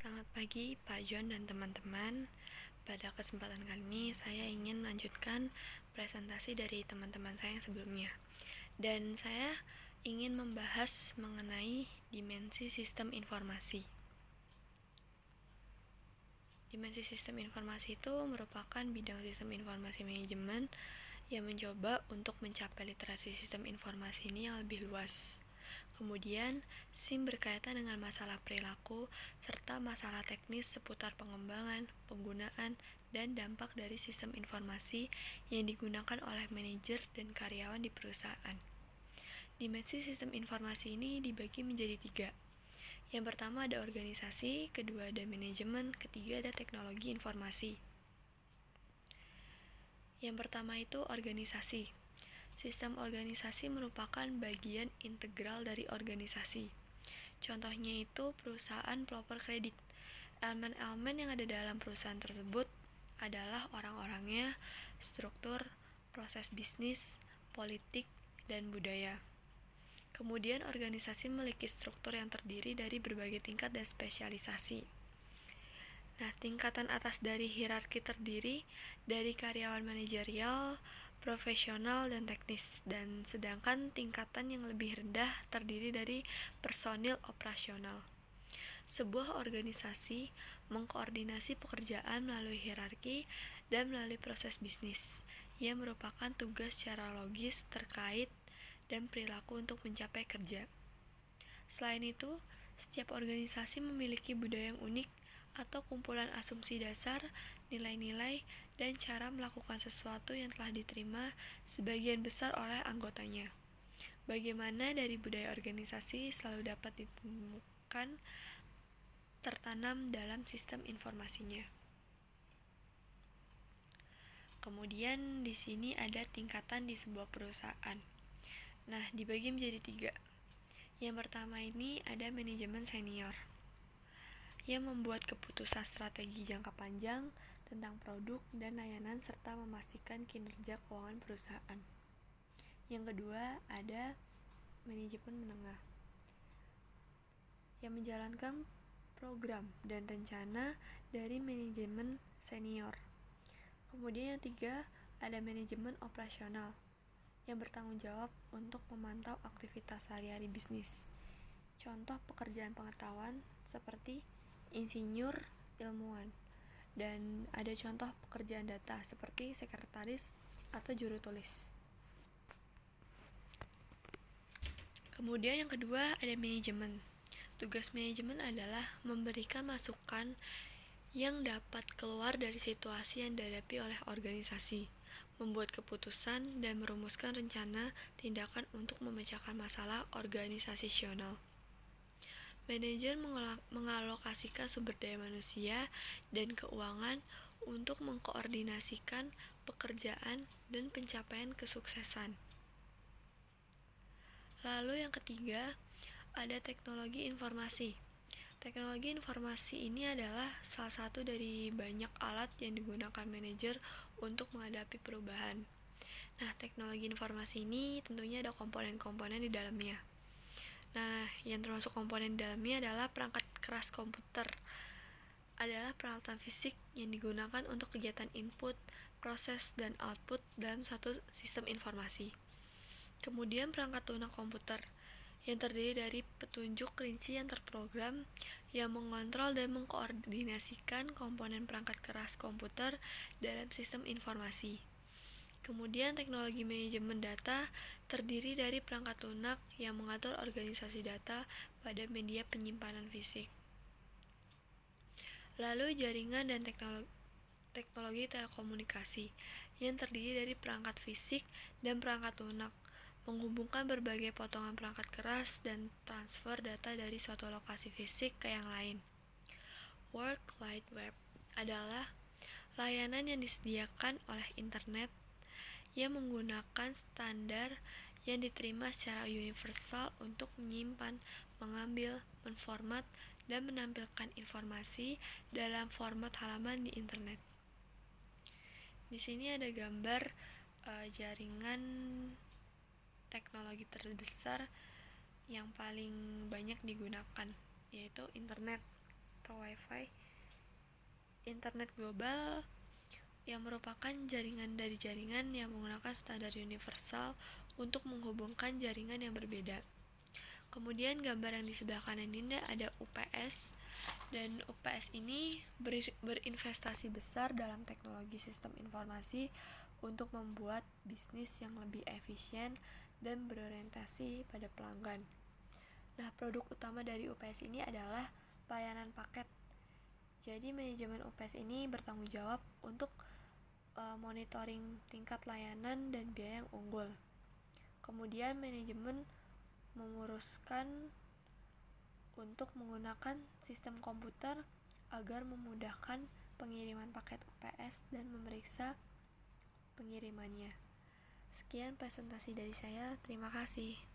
Selamat pagi Pak John dan teman-teman. Pada kesempatan kali ini saya ingin melanjutkan presentasi dari teman-teman saya yang sebelumnya. Dan saya ingin membahas mengenai dimensi sistem informasi. Dimensi sistem informasi itu merupakan bidang sistem informasi manajemen yang mencoba untuk mencapai literasi sistem informasi ini yang lebih luas. Kemudian, SIM berkaitan dengan masalah perilaku serta masalah teknis seputar pengembangan, penggunaan, dan dampak dari sistem informasi yang digunakan oleh manajer dan karyawan di perusahaan. Dimensi sistem informasi ini dibagi menjadi 3. Yang pertama ada organisasi, kedua ada manajemen, ketiga ada teknologi informasi. Yang pertama itu organisasi. Sistem organisasi merupakan bagian integral dari organisasi. Contohnya itu perusahaan pelopor kredit. Elemen-elemen yang ada dalam perusahaan tersebut adalah orang-orangnya, struktur, proses bisnis, politik, dan budaya. Kemudian organisasi memiliki struktur yang terdiri dari berbagai tingkat dan spesialisasi. Nah, tingkatan atas dari hierarki terdiri dari karyawan manajerial, profesional, dan teknis, dan sedangkan tingkatan yang lebih rendah terdiri dari personil operasional. Sebuah organisasi mengkoordinasi pekerjaan melalui hierarki dan melalui proses bisnis, yang merupakan tugas secara logis terkait dan perilaku untuk mencapai kerja. Selain itu, setiap organisasi memiliki budaya yang unik atau kumpulan asumsi dasar, nilai-nilai, dan cara melakukan sesuatu yang telah diterima sebagian besar oleh anggotanya. Bagaimana dari budaya organisasi selalu dapat ditemukan tertanam dalam sistem informasinya. Kemudian di sini ada tingkatan di sebuah perusahaan. Nah, dibagi menjadi 3. Yang pertama ini ada manajemen senior yang membuat keputusan strategi jangka panjang tentang produk dan layanan serta memastikan kinerja keuangan perusahaan. Yang kedua ada manajemen menengah yang menjalankan program dan rencana dari manajemen senior. Kemudian yang 3 ada manajemen operasional yang bertanggung jawab untuk memantau aktivitas sehari-hari bisnis. Contoh pekerjaan pengetahuan seperti insinyur ilmuwan, dan ada contoh pekerjaan data seperti sekretaris atau juru tulis. Kemudian yang kedua ada manajemen. Tugas manajemen adalah memberikan masukan yang dapat keluar dari situasi yang dihadapi oleh organisasi, membuat keputusan dan merumuskan rencana tindakan untuk memecahkan masalah organisasional. Manajer mengalokasikan sumber daya manusia dan keuangan untuk mengkoordinasikan pekerjaan dan pencapaian kesuksesan. Lalu yang ketiga, ada teknologi informasi. Teknologi informasi ini adalah salah satu dari banyak alat yang digunakan manajer untuk menghadapi perubahan. Nah, teknologi informasi ini tentunya ada komponen-komponen di dalamnya. Nah, yang termasuk komponen di dalamnya adalah perangkat keras komputer. Adalah peralatan fisik yang digunakan untuk kegiatan input, proses, dan output dalam suatu sistem informasi. Kemudian perangkat lunak komputer yang terdiri dari petunjuk rinci yang terprogram yang mengontrol dan mengkoordinasikan komponen perangkat keras komputer dalam sistem informasi. Kemudian teknologi manajemen data terdiri dari perangkat lunak yang mengatur organisasi data pada media penyimpanan fisik. Lalu jaringan dan teknologi telekomunikasi yang terdiri dari perangkat fisik dan perangkat lunak menghubungkan berbagai potongan perangkat keras dan transfer data dari suatu lokasi fisik ke yang lain. World Wide Web adalah layanan yang disediakan oleh internet yang menggunakan standar yang diterima secara universal untuk menyimpan, mengambil, menformat, dan menampilkan informasi dalam format halaman di internet. Di sini ada gambar jaringan teknologi terbesar yang paling banyak digunakan, yaitu internet. atau Wi-Fi, internet global yang merupakan jaringan dari jaringan yang menggunakan standar universal untuk menghubungkan jaringan yang berbeda. Kemudian gambar yang di sebelah kanan ini ada UPS, dan UPS ini berinvestasi besar dalam teknologi sistem informasi untuk membuat bisnis yang lebih efisien dan berorientasi pada pelanggan. Nah, produk utama dari UPS ini adalah pelayanan paket. Jadi manajemen UPS ini bertanggung jawab untuk monitoring tingkat layanan dan biaya yang unggul. Kemudian manajemen menguruskan untuk menggunakan sistem komputer agar memudahkan pengiriman paket UPS dan memeriksa pengirimannya. Sekian presentasi dari saya, terima kasih.